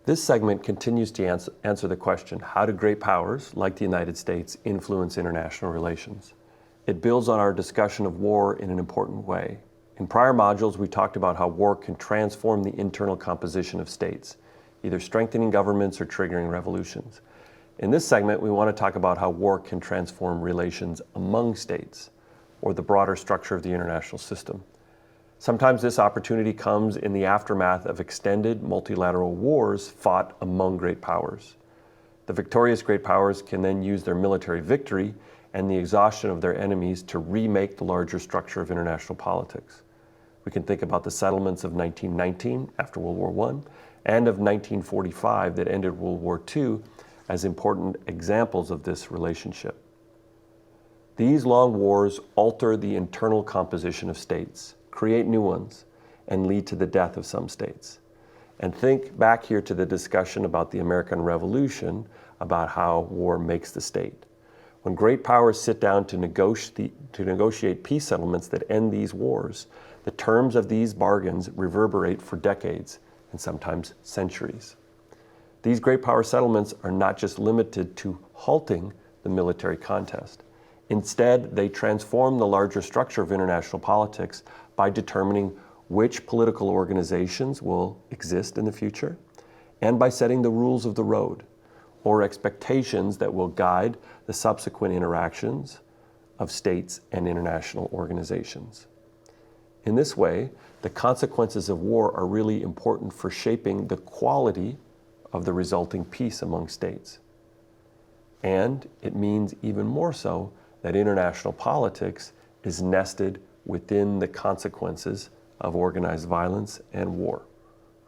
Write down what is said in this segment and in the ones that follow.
This segment continues to answer the question, how do great powers, like the United States, influence international relations? It builds on our discussion of war in an important way. In prior modules, we talked about how war can transform the internal composition of states, either strengthening governments or triggering revolutions. In this segment, we want to talk about how war can transform relations among states, or the broader structure of the international system. Sometimes this opportunity comes in the aftermath of extended multilateral wars fought among great powers. The victorious great powers can then use their military victory and the exhaustion of their enemies to remake the larger structure of international politics. We can think about the settlements of 1919 after World War I and of 1945 that ended World War II as important examples of this relationship. These long wars alter the internal composition of states, create new ones, and lead to the death of some states. And think back here to the discussion about the American Revolution, about how war makes the state. When great powers sit down to negotiate peace settlements that end these wars, the terms of these bargains reverberate for decades and sometimes centuries. These great power settlements are not just limited to halting the military contest. Instead, they transform the larger structure of international politics by determining which political organizations will exist in the future and by setting the rules of the road, or expectations that will guide the subsequent interactions of states and international organizations. In this way, the consequences of war are really important for shaping the quality of the resulting peace among states. And it means even more so that international politics is nested within the consequences of organized violence and war.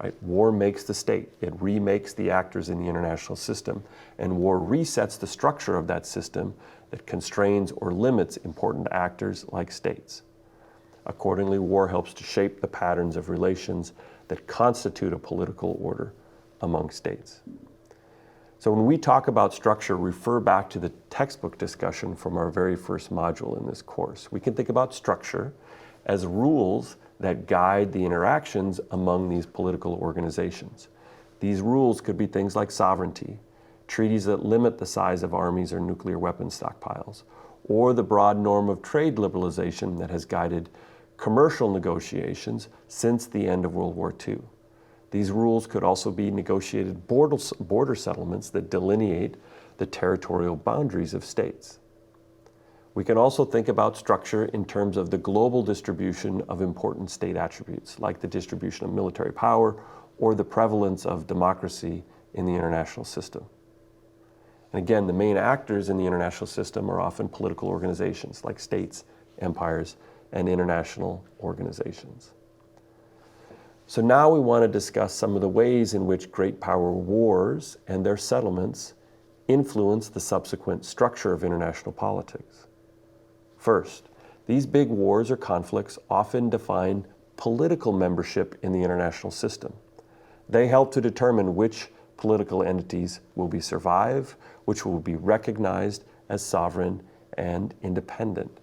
Right? War makes the state. It remakes the actors in the international system, and war resets the structure of that system that constrains or limits important actors like states. Accordingly, war helps to shape the patterns of relations that constitute a political order among states. So when we talk about structure, refer back to the textbook discussion from our very first module in this course. We can think about structure as rules that guide the interactions among these political organizations. These rules could be things like sovereignty, treaties that limit the size of armies or nuclear weapons stockpiles, or the broad norm of trade liberalization that has guided commercial negotiations since the end of World War II. These rules could also be negotiated border settlements that delineate the territorial boundaries of states. We can also think about structure in terms of the global distribution of important state attributes, like the distribution of military power or the prevalence of democracy in the international system. And again, the main actors in the international system are often political organizations like states, empires, and international organizations. So now we want to discuss some of the ways in which great power wars and their settlements influence the subsequent structure of international politics. First, these big wars or conflicts often define political membership in the international system. They help to determine which political entities will survive, which will be recognized as sovereign and independent.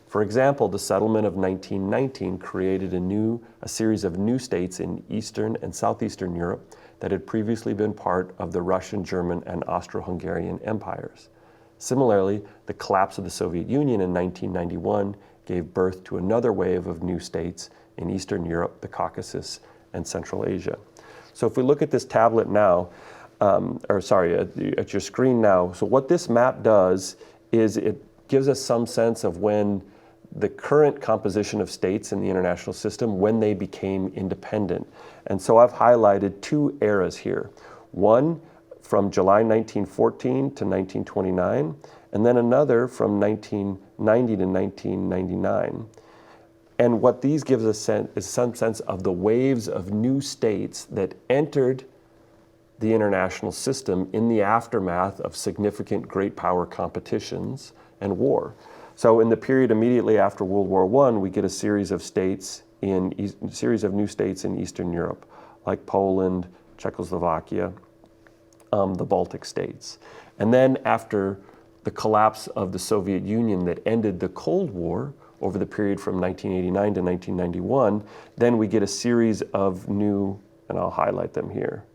For example, the settlement of 1919 created a series of new states in Eastern and Southeastern Europe that had previously been part of the Russian, German, and Austro-Hungarian empires. Similarly, the collapse of the Soviet Union in 1991 gave birth to another wave of new states in Eastern Europe, the Caucasus, and Central Asia. So if we look at this tablet now, at your screen now, so what this map does is it gives us some sense of when the current composition of states in the international system, when they became independent. And so I've highlighted two eras here. One from July 1914 to 1929, and then another from 1990 to 1999. And what these gives us is some sense of the waves of new states that entered the international system in the aftermath of significant great power competitions and war. So in the period immediately after World War I, we get a series of new states in Eastern Europe, like Poland, Czechoslovakia, the Baltic states. And then after the collapse of the Soviet Union that ended the Cold War over the period from 1989 to 1991, then we get a series of new, and I'll highlight them here,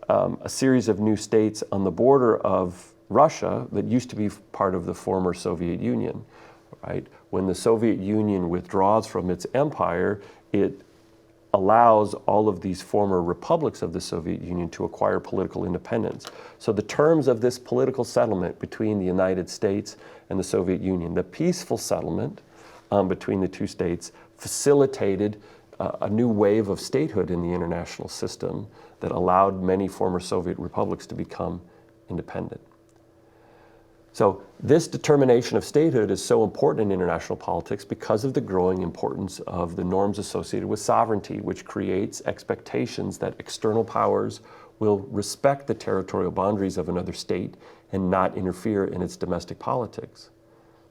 a series of new states on the border of Russia that used to be part of the former Soviet Union, right? When the Soviet Union withdraws from its empire, it allows all of these former republics of the Soviet Union to acquire political independence. So the terms of this political settlement between the United States and the Soviet Union, the peaceful settlement between the two states, facilitated a new wave of statehood in the international system that allowed many former Soviet republics to become independent. So this determination of statehood is so important in international politics because of the growing importance of the norms associated with sovereignty, which creates expectations that external powers will respect the territorial boundaries of another state and not interfere in its domestic politics.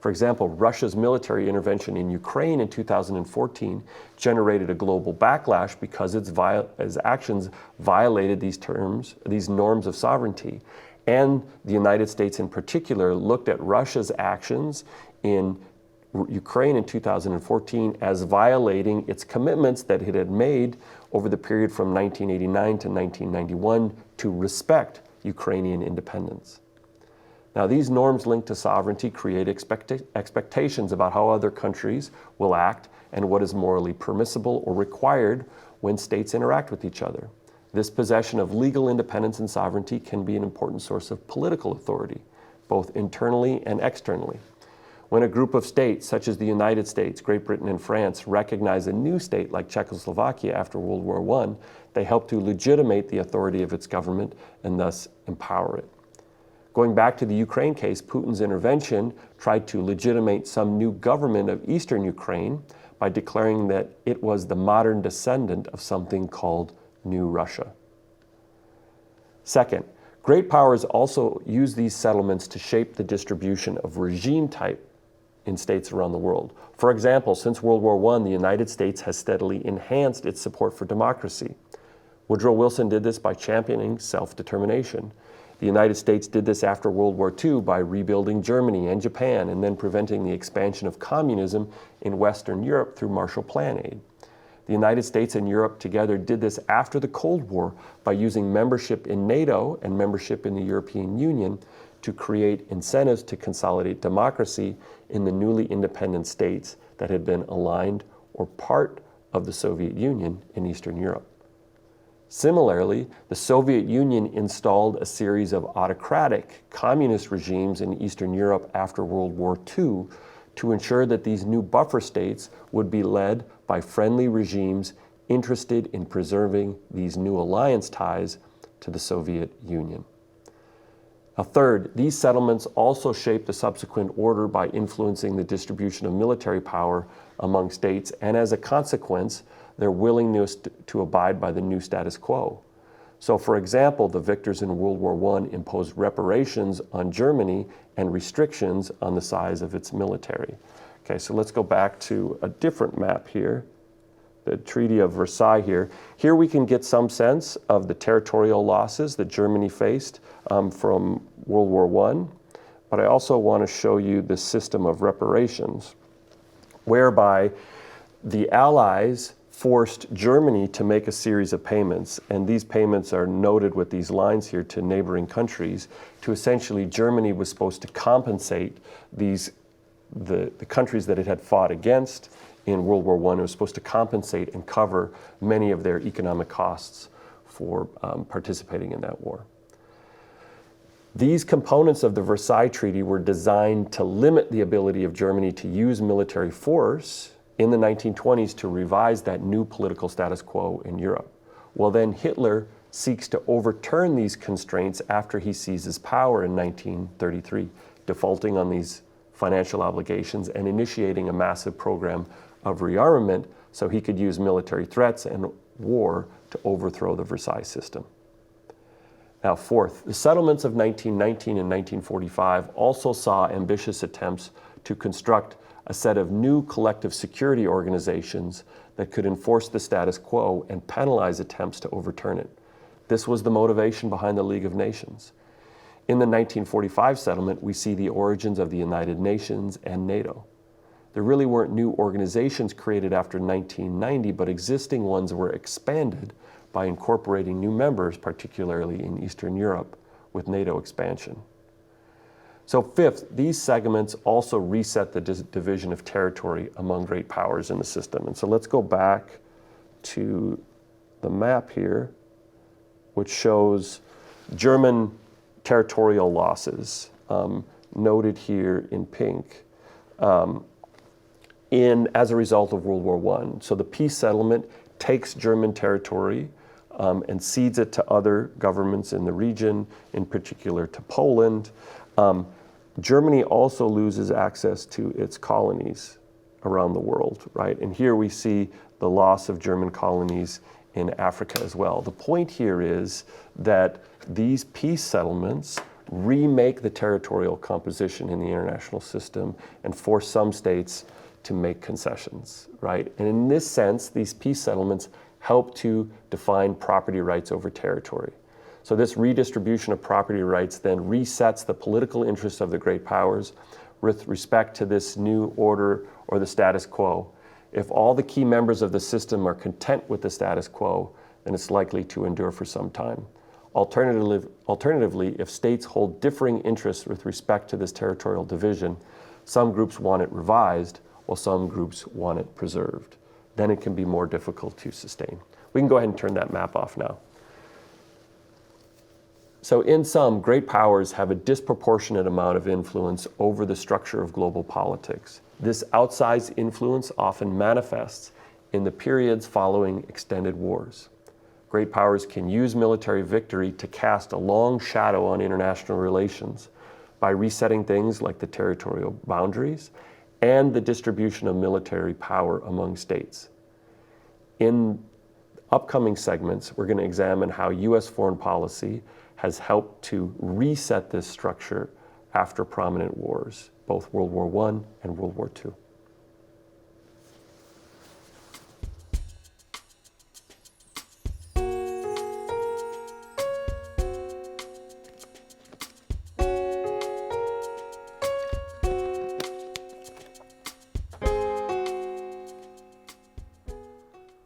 For example, Russia's military intervention in Ukraine in 2014 generated a global backlash because its actions violated these norms of sovereignty. And the United States in particular looked at Russia's actions in Ukraine in 2014 as violating its commitments that it had made over the period from 1989 to 1991 to respect Ukrainian independence. Now, these norms linked to sovereignty create expectations about how other countries will act and what is morally permissible or required when states interact with each other. This possession of legal independence and sovereignty can be an important source of political authority, both internally and externally. When a group of states, such as the United States, Great Britain, and France, recognize a new state like Czechoslovakia after World War I, they help to legitimate the authority of its government and thus empower it. Going back to the Ukraine case, Putin's intervention tried to legitimate some new government of eastern Ukraine by declaring that it was the modern descendant of something called New Russia. Second, great powers also use these settlements to shape the distribution of regime type in states around the world. For example, since World War I, the United States has steadily enhanced its support for democracy. Woodrow Wilson did this by championing self-determination. The United States did this after World War II by rebuilding Germany and Japan and then preventing the expansion of communism in Western Europe through Marshall Plan aid. The United States and Europe together did this after the Cold War by using membership in Nato and membership in the European Union to create incentives to consolidate democracy in the newly independent states that had been aligned or part of the Soviet Union in Eastern Europe. Similarly, the Soviet Union installed a series of autocratic communist regimes in Eastern Europe after World War II to ensure that these new buffer states would be led by friendly regimes interested in preserving these new alliance ties to the Soviet Union. Now, third, these settlements also shaped the subsequent order by influencing the distribution of military power among states, and as a consequence, their willingness to abide by the new status quo. So, for example, the victors in World War I imposed reparations on Germany and restrictions on the size of its military. Okay, so let's go back to a different map here, the Treaty of Versailles here. Here we can get some sense of the territorial losses that Germany faced from World War I, but I also want to show you the system of reparations, whereby the Allies forced Germany to make a series of payments, and these payments are noted with these lines here to neighboring countries. To essentially, Germany was supposed to compensate the countries that it had fought against in World War I. It was supposed to compensate and cover many of their economic costs for participating in that war. These components of the Versailles Treaty were designed to limit the ability of Germany to use military force in the 1920s to revise that new political status quo in Europe. Well, then Hitler seeks to overturn these constraints after he seizes power in 1933, defaulting on these financial obligations and initiating a massive program of rearmament so he could use military threats and war to overthrow the Versailles system. Now, fourth, the settlements of 1919 and 1945 also saw ambitious attempts to construct a set of new collective security organizations that could enforce the status quo and penalize attempts to overturn it. This was the motivation behind the League of Nations. In the 1945 settlement, we see the origins of the United Nations and NATO. There really weren't new organizations created after 1990, but existing ones were expanded by incorporating new members, particularly in Eastern Europe, with Nato expansion. So fifth, these segments also reset the division of territory among great powers in the system. And so let's go back to the map here, which shows German territorial losses, noted here in pink, as a result of World War I. So the peace settlement takes German territory and cedes it to other governments in the region, in particular to Poland. Germany also loses access to its colonies around the world, right? And here we see the loss of German colonies in Africa as well. The point here is that these peace settlements remake the territorial composition in the international system and force some states to make concessions, right? And in this sense, these peace settlements help to define property rights over territory. So this redistribution of property rights then resets the political interests of the great powers with respect to this new order or the status quo. If all the key members of the system are content with the status quo, then it's likely to endure for some time. Alternatively, if states hold differing interests with respect to this territorial division, some groups want it revised, while some groups want it preserved. Then it can be more difficult to sustain. We can go ahead and turn that map off now. So in sum, great powers have a disproportionate amount of influence over the structure of global politics. This outsized influence often manifests in the periods following extended wars. Great powers can use military victory to cast a long shadow on international relations by resetting things like the territorial boundaries and the distribution of military power among states. In upcoming segments, we're going to examine how U.S. foreign policy has helped to reset this structure after prominent wars, both World War I and World War II.